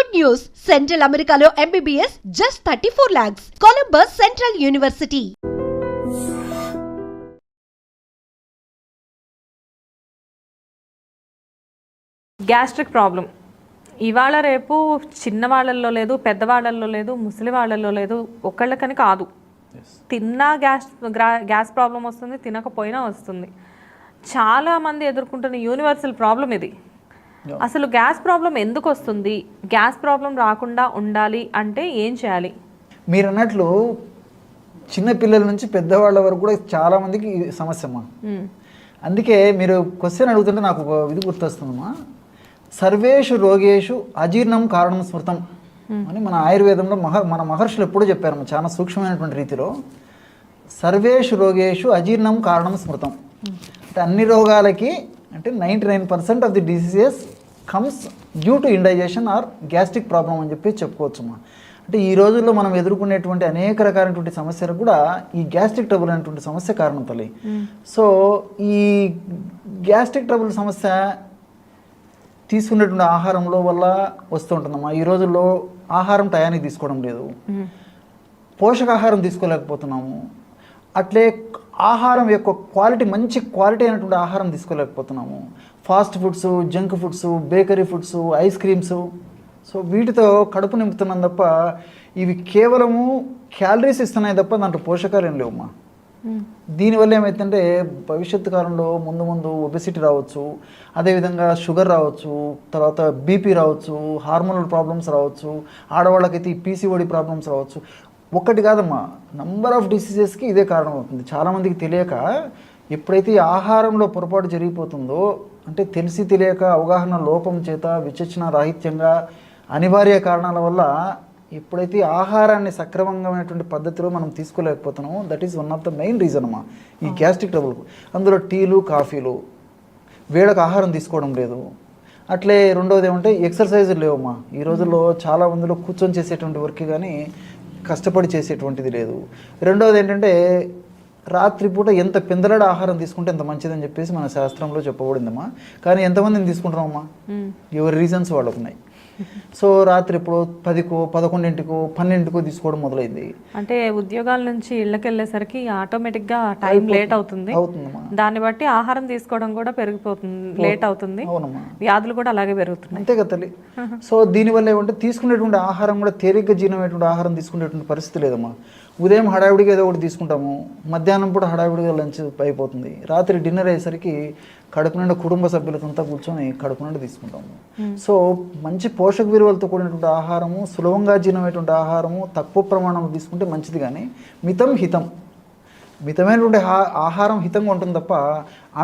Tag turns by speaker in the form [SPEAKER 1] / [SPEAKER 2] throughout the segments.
[SPEAKER 1] Good news! Central Americano MBBS just 34 lakhs. Columbus Central University.
[SPEAKER 2] Gastric problem ఇవాళ రేపు చిన్నవాళ్ళల్లో లేదు, పెద్దవాళ్ళల్లో లేదు, ముసలి వాళ్ళల్లో లేదు, ఒకళ్ళకని కాదు. తిన్నా గ్యాస్ ప్రాబ్లం వస్తుంది, తినకపోయినా వస్తుంది. చాలామంది ఎదుర్కొంటున్న యూనివర్సల్ ప్రాబ్లం ఇది. అసలు గ్యాస్ ప్రాబ్లం ఎందుకు వస్తుంది? గ్యాస్ ప్రాబ్లం రాకుండా ఉండాలి అంటే ఏం చేయాలి?
[SPEAKER 3] మీరు అన్నట్లు చిన్నపిల్లల నుంచి పెద్దవాళ్ళ వరకు కూడా చాలామందికి సమస్య అమ్మా. అందుకే మీరు క్వశ్చన్ అడుగుతుంటే నాకు ఒక ఇది గుర్తొస్తుందమ్మా. సర్వేషు రోగేషు అజీర్ణం కారణం స్మృతం అని మన ఆయుర్వేదంలో మన మహర్షులు ఎప్పుడూ చెప్పారమ్మా, చాలా సూక్ష్మమైనటువంటి రీతిలో. సర్వేషు రోగేషు అజీర్ణం కారణం స్మృతం అంటే అన్ని రోగాలకి అంటే 99% of the diseases comes due to indigestion or gastric problem అని చెప్పి చెప్పుకోవచ్చమ్మా. అంటే ఈ రోజుల్లో మనం ఎదుర్కొనేటువంటి అనేక రకాలైనటువంటి సమస్యలకు కూడా ఈ గ్యాస్ట్రిక్ ట్రబుల్ అనేటువంటి సమస్య కారణం తల్లి. సో ఈ గ్యాస్ట్రిక్ ట్రబుల్ సమస్య తీసుకునేటువంటి ఆహారంలో వల్ల వస్తూ ఉంటుందమ్మా. ఈ రోజుల్లో ఆహారం టయానికి తీసుకోవడం లేదు, పోషకాహారం తీసుకోలేకపోతున్నాము. అట్లే ఆహారం యొక్క క్వాలిటీ, మంచి క్వాలిటీ అయినటువంటి ఆహారం తీసుకోలేకపోతున్నాము. Fast foods, junk foods, bakery foods, ice creams, so వీటితో కడుపు నింపుతున్నాం తప్ప ఇవి కేవలము క్యాలరీస్ ఇస్తున్నాయి తప్ప దాంట్లో పోషకాలు ఏం లేవమ్మా. దీనివల్ల ఏమైతుందంటే భవిష్యత్తు కాలంలో ముందు ముందు ఒబెసిటీ రావచ్చు, అదేవిధంగా షుగర్ రావచ్చు, తర్వాత బీపీ రావచ్చు, హార్మోనల్ ప్రాబ్లమ్స్ రావచ్చు, ఆడవాళ్ళకైతే ఈ పీసీఓడి ప్రాబ్లమ్స్ రావచ్చు. ఒక్కటి కాదమ్మా, నంబర్ ఆఫ్ డిసీజెస్కి ఇదే కారణం అవుతుంది. చాలామందికి తెలియక ఎప్పుడైతే ఈ ఆహారంలో పొరపాటు జరిగిపోతుందో, అంటే తెలిసి తెలియక అవగాహన లోపం చేత విచక్షణ రాహిత్యంగా అనివార్య కారణాల వల్ల ఎప్పుడైతే ఆహారాన్ని సక్రమంగామైనటువంటి పద్ధతిలో మనం తీసుకోలేకపోతున్నామో, that is one of the main reason అమ్మా ఈ గ్యాస్ట్రిక్ ట్రబుల్కు. అందులో టీలు, కాఫీలు, వేళకు ఆహారం తీసుకోవడం లేదు. అట్లే రెండవది ఏమంటే ఎక్సర్సైజులు లేవమ్మా. ఈ రోజుల్లో చాలా మందిలో కూర్చొని చేసేటువంటి వర్క్ కానీ కష్టపడి చేసేటువంటిది లేదు. రెండవది ఏంటంటే రాత్రిపూట ఎంత పిందలాడ ఆహారం తీసుకుంటే ఎంత మంచిదని చెప్పేసి మన శాస్త్రంలో చెప్పబడిందమ్మా. కానీ ఎంతమందిని తీసుకుంటున్నామమ్మా? ఎవరి రీజన్స్ వాళ్ళకు ఉన్నాయి. సో రాత్రి ఇప్పుడు 10కో 11కో 12కో తీసుకోవడం మొదలైంది.
[SPEAKER 2] అంటే ఉద్యోగాల నుంచి ఇళ్ళకి వెళ్ళేసరికి ఆటోమేటిక్గా టైం లేట్ అవుతుంది. దాన్ని బట్టి ఆహారం తీసుకోవడం కూడా పెరిగిపోతుంది, లేట్ అవుతుంది. వ్యాధులు కూడా అలాగే పెరుగుతున్నాయి.
[SPEAKER 3] అంతే కదా తల్లి. సో దీనివల్ల ఏమంటే తీసుకునేటువంటి ఆహారం కూడా తేలిగ్గా జీర్ణమైనటువంటి ఆహారం తీసుకునేటువంటి పరిస్థితి లేదమ్మా. ఉదయం హడావిడిగా ఏదో ఒకటి తీసుకుంటాము, మధ్యాహ్నం పూట హడావిడిగా లంచ్ అయిపోతుంది, రాత్రి డిన్నర్ అయ్యేసరికి కడుపు నిండా కుటుంబ సభ్యులతో కూర్చొని కడుపు నిండా తీసుకుంటాము. సో మంచి పోషక విలువలతో కూడినటువంటి ఆహారము, సులభంగా జీర్ణమైనటువంటి ఆహారము తక్కువ ప్రమాణంలో తీసుకుంటే మంచిది. కానీ మితం హితం, మితమైనటువంటి ఆహారం హితంగా ఉంటుంది తప్ప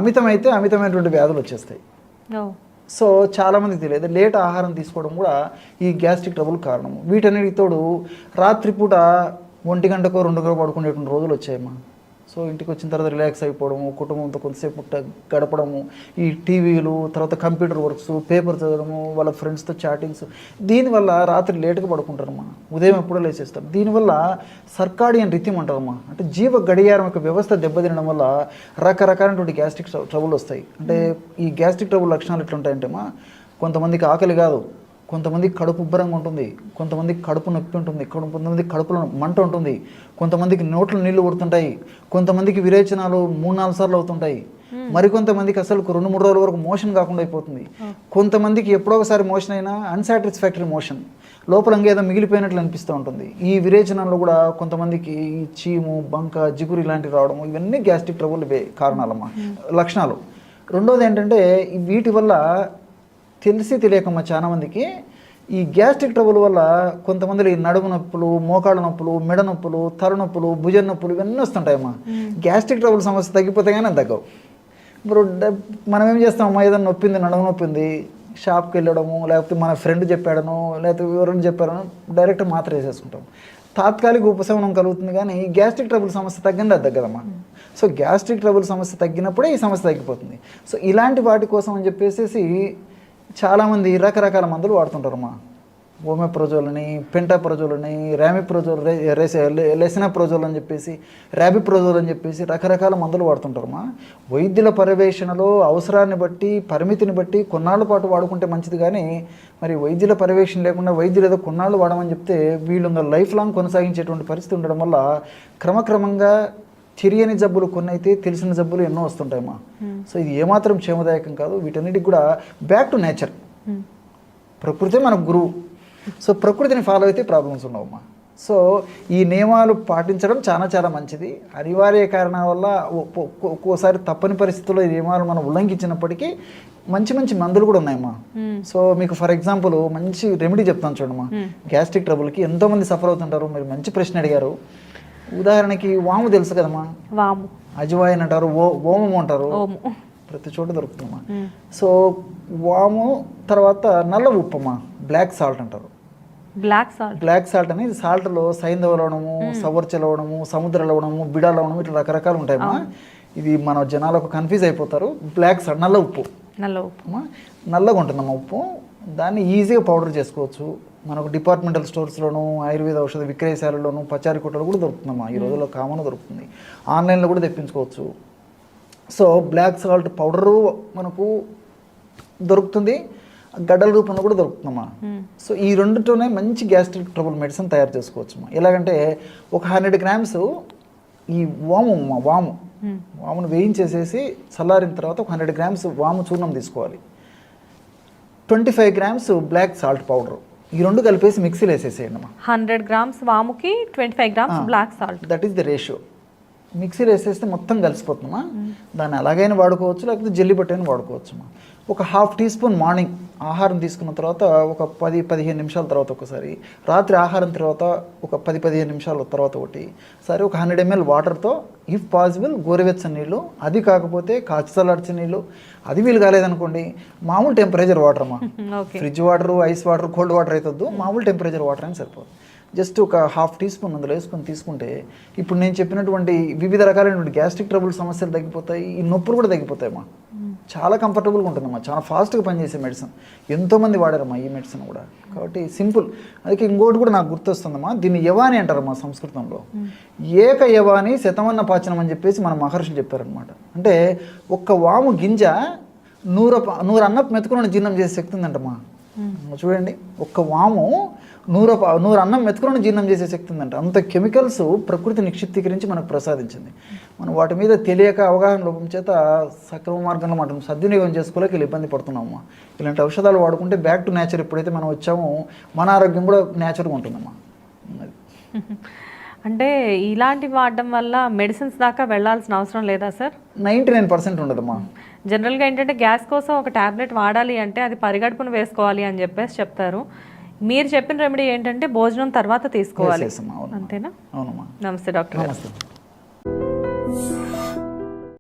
[SPEAKER 3] అమితమైతే అమితమైనటువంటి వ్యాధులు వచ్చేస్తాయి. సో చాలామందికి తెలియదు, లేట్ ఆహారం తీసుకోవడం కూడా ఈ గ్యాస్ట్రిక్ ట్రబుల్ కారణము. వీటన్నిటికి తోడు రాత్రిపూట 1 గంటకో 2 గంటకో పడుకునేటువంటి రోజులు వచ్చాయమ్మా. సో ఇంటికి వచ్చిన తర్వాత రిలాక్స్ అయిపోవడము, కుటుంబంతో కొంతసేపు గడపడము, ఈ టీవీలు, తర్వాత కంప్యూటర్ వర్క్స్, పేపర్ చదవడము, వాళ్ళ ఫ్రెండ్స్తో చాటింగ్స్, దీనివల్ల రాత్రి లేటుగా పడుకుంటారమ్మా, ఉదయం ఎప్పుడో లేచేస్తారు. దీనివల్ల సర్కాడియన్ రిథమ్ అంటారమ్మా, అంటే జీవ గడియారం యొక్క వ్యవస్థ దెబ్బతినడం వల్ల రకరకాలైనటువంటి గ్యాస్ట్రిక్ ట్రబుల్ వస్తాయి. అంటే ఈ గ్యాస్ట్రిక్ ట్రబుల్ లక్షణాలు ఎట్లుంటాయంటే అమ్మా, కొంతమందికి ఆకలి కాదు, కొంతమందికి కడుపు ఉబ్బరంగా ఉంటుంది, కొంతమందికి కడుపు నొప్పి ఉంటుంది, కొంతమందికి కడుపులో మంట ఉంటుంది, కొంతమందికి నోట్లో నీళ్లు కొడుతుంటాయి, కొంతమందికి విరేచనాలు 3-4 సార్లు అవుతుంటాయి, మరికొంతమందికి అసలు 2-3 రోజుల వరకు మోషన్ కాకుండా అయిపోతుంది, కొంతమందికి ఎప్పుడో ఒకసారి మోషన్ అయినా అన్సాటిస్ఫాక్టరీ మోషన్, లోపల ఇంకేదో మిగిలిపోయినట్లు అనిపిస్తూ ఉంటుంది. ఈ విరేచనాల్లో కూడా కొంతమందికి ఈ చీము, బంక, జిగురు ఇలాంటివి రావడం, ఇవన్నీ గ్యాస్ట్రిక్ ట్రబుల్ కారణాలమ్మా, లక్షణాలు. రెండోది ఏంటంటే వీటి వల్ల తెలిసి తెలియకమ్మా చాలామందికి ఈ గ్యాస్ట్రిక్ ట్రబుల్ వల్ల కొంతమంది నడుము నొప్పులు, మోకాళ్ళ నొప్పులు, మెడ నొప్పులు, తల నొప్పులు, భుజం నొప్పులు ఇవన్నీ వస్తుంటాయమ్మా. గ్యాస్ట్రిక్ ట్రబుల్ సమస్య తగ్గిపోతే కానీ తగ్గవు. ఇప్పుడు మనం ఏం చేస్తామమ్మా, ఏదైనా నొప్పింది, నడుము నొప్పింది, షాప్కి వెళ్ళడము, లేకపోతే మన ఫ్రెండ్ చెప్పాడను, లేకపోతే ఎవరైనా చెప్పాడను, డైరెక్ట్ మాత్ర వేసేసుకుంటాం. తాత్కాలిక ఉపశమనం కలుగుతుంది కానీ గ్యాస్ట్రిక్ ట్రబుల్ సమస్య తగ్గింది అది తగ్గదమ్మా. సో గ్యాస్ట్రిక్ ట్రబుల్ సమస్య తగ్గినప్పుడే ఈ సమస్య తగ్గిపోతుంది. సో ఇలాంటి వాటి కోసం అని చెప్పేసి చాలామంది రకరకాల మందులు వాడుతుంటారమ్మా. ఓమెప్రజోల్ అని, పెంటాప్రజోల్ అని, ర్యామిప్రజోల్, లెసినాప్రజోల్ అని చెప్పేసి, ర్యాబిప్రజోల్ అని చెప్పేసి రకరకాల మందులు వాడుతుంటారమ్మా. వైద్యుల పర్యవేక్షణలో అవసరాన్ని బట్టి, పరిమితిని బట్టి కొన్నాళ్ళ పాటు వాడుకుంటే మంచిది. కానీ మరి వైద్యుల పర్యవేక్షణ లేకుండా వైద్యులు ఏదో కొన్నాళ్ళు వాడమని చెప్తే వీళ్ళు ఇంకా లైఫ్ లాంగ్ కొనసాగించేటువంటి పరిస్థితి ఉండడం వల్ల క్రమక్రమంగా తెలియని జబ్బులు కొన్ని అయితే తెలిసిన జబ్బులు ఎన్నో వస్తుంటాయమ్మా. సో ఇది ఏమాత్రం క్షేమదాయకం కాదు. వీటన్నిటికి కూడా బ్యాక్ టు నేచర్. ప్రకృతి మన గురువు. సో ప్రకృతిని ఫాలో అయితే ప్రాబ్లమ్స్ ఉండవమ్మా. సో ఈ నియమాలు పాటించడం చాలా చాలా మంచిది. అనివార్య కారణాల వల్ల ఒక్కోసారి తప్పని పరిస్థితుల్లో ఈ నియమాలు మనం ఉల్లంఘించినప్పటికీ మంచి మంచి మందులు కూడా ఉన్నాయమ్మా. సో మీకు ఫర్ ఎగ్జాంపుల్ మంచి రెమెడీ చెప్తాను చూడమ్మా. గ్యాస్ట్రిక్ ట్రబుల్కి ఎంతోమంది సఫర్ అవుతుంటారు. మీరు మంచి ప్రశ్న అడిగారు. ఉదాహరణకి వాము తెలుసు కదమ్మా,
[SPEAKER 2] వాము,
[SPEAKER 3] అజవాయిన్ అంటారు, ఓమము అంటారు, ప్రతి చోట దొరుకుతుందమ్మా. సో వాము తర్వాత నల్ల ఉప్పమ్మా, బ్లాక్ సాల్ట్ అంటారు. బ్లాక్ సాల్ట్ అనేది సాల్ట్లో సైంధవ లవణము, సవర్చ లవణము, సముద్ర లవణము, బిడా లవణము, ఇట్లా రకరకాలు ఉంటాయమ్మా. ఇది మన జనాలకు కన్ఫ్యూజ్ అయిపోతారు. బ్లాక్ సాల్ట్ నల్ల ఉప్పు అమ్మా, నల్లగా ఉంటుందమ్మా ఉప్పు. దాన్ని ఈజీగా పౌడర్ చేసుకోవచ్చు. మనకు డిపార్ట్మెంటల్ స్టోర్స్లోను, ఆయుర్వేద ఔషధ విక్రయశాలలోను, పచారీ కొట్టలు కూడా దొరుకుతుందమ్మా. ఈ రోజుల్లో కామన్గా దొరుకుతుంది. ఆన్లైన్లో కూడా తెప్పించుకోవచ్చు. సో బ్లాక్ సాల్ట్ పౌడరు మనకు దొరుకుతుంది, గడ్డల రూపంలో కూడా దొరుకుతుందమ్మా. సో ఈ రెండుతోనే మంచి గ్యాస్ట్రిక్ ట్రబుల్ మెడిసిన్ తయారు చేసుకోవచ్చమ్మా. ఎలాగంటే ఒక 100 grams ఈ వామును వేయించేసేసి చల్లారిన తర్వాత ఒక 100 grams వాము చూర్ణం తీసుకోవాలి. 25 grams బ్లాక్ సాల్ట్ పౌడర్, ఈ రెండు కలిపేసి మిక్సీలో వేసేసేయండి అమ్మా.
[SPEAKER 2] 100 grams వాముకి 25 grams black salt,
[SPEAKER 3] that is the ratio. మిక్సీలో వేసేస్తే మొత్తం కలిసిపోతుందమ్మా. దాన్ని అలాగైనా వాడుకోవచ్చు, లేకపోతే జల్లి పట్టైనా వాడుకోవచ్చమ్మా. ఒక 1/2 teaspoon మార్నింగ్ ఆహారం తీసుకున్న తర్వాత ఒక 10-15 నిమిషాల తర్వాత ఒకసారి, రాత్రి ఆహారం తర్వాత ఒక 10-15 నిమిషాల తర్వాత ఒకటి, సరే ఒక 100 ml వాటర్తో ఇఫ్ పాసిబుల్ గోరువెచ్చని నీళ్ళు, అది కాకపోతే కాచి చల్లార్చిన నీళ్ళు, అది వీలు కాలేదనుకోండి మామూలు టెంపరేచర్ వాటర్ అమ్మా. Fridge water, ice water, cold water అవుతుంది, మామూలు టెంపరేచర్ వాటర్ అని సరిపోదు. జస్ట్ ఒక 1/2 teaspoon అందులో వేసుకొని తీసుకుంటే ఇప్పుడు నేను చెప్పినటువంటి వివిధ రకాలైనటువంటి గ్యాస్ట్రిక్ ట్రబుల్ సమస్యలు తగ్గిపోతాయి. ఈ నొప్పులు కూడా తగ్గిపోతాయమ్మా. చాలా కంఫర్టబుల్గా ఉంటుందమ్మా. చాలా ఫాస్ట్గా పనిచేసే మెడిసిన్. ఎంతోమంది వాడారమ్మా ఈ మెడిసిన్ కూడా. కాబట్టి సింపుల్. అందుకే ఇంకోటి కూడా నాకు గుర్తొస్తుందమ్మా, దీన్ని యవాని అంటారమ్మా సంస్కృతంలో. ఏక యవాని శతమన్న పాచనం అని చెప్పేసి మన మహర్షులు చెప్పారనమాట. అంటే ఒక్క వాము గింజ 100 అన్నపు మెతుకులను జీర్ణం చేసే శక్తి ఉందంటమ్మా. చూడండి, ఒక్క వాము 100 అన్నం మెతుకులను జీర్ణం చేసే శక్తి ఉందంట. అంత కెమికల్స్ ప్రకృతి నిక్షిప్తీకరించి మనకు ప్రసాదించింది. మనం వాటి మీద తెలియక అవగాహన లోపం చేత సక్రమ మార్గంలో మనం సద్వినియోగం చేసుకోలేక వీళ్ళు ఇబ్బంది పడుతున్నామమ్మా. ఇలాంటి ఔషధాలు వాడుకుంటే బ్యాక్ టు నేచర్ ఎప్పుడైతే మనం వచ్చామో మన ఆరోగ్యం కూడా నేచర్గా ఉంటుందమ్మా.
[SPEAKER 2] అంటే ఇలాంటివి వాడడం వల్ల మెడిసిన్స్ దాకా వెళ్ళాల్సిన అవసరం లేదా సార్?
[SPEAKER 3] 99% ఉండదమ్మా.
[SPEAKER 2] జనరల్గా ఏంటంటే గ్యాస్ కోసం ఒక టాబ్లెట్ వాడాలి అంటే అది పరిగడుపున వేసుకోవాలి అని చెప్పేసి చెప్తారు. మీరు చెప్పిన రెమెడీ ఏంటంటే భోజనం తర్వాత తీసుకోవాలి, అంతేనా?
[SPEAKER 3] అవునమ్మా.
[SPEAKER 2] నమస్తే డాక్టర్.
[SPEAKER 3] నమస్తే.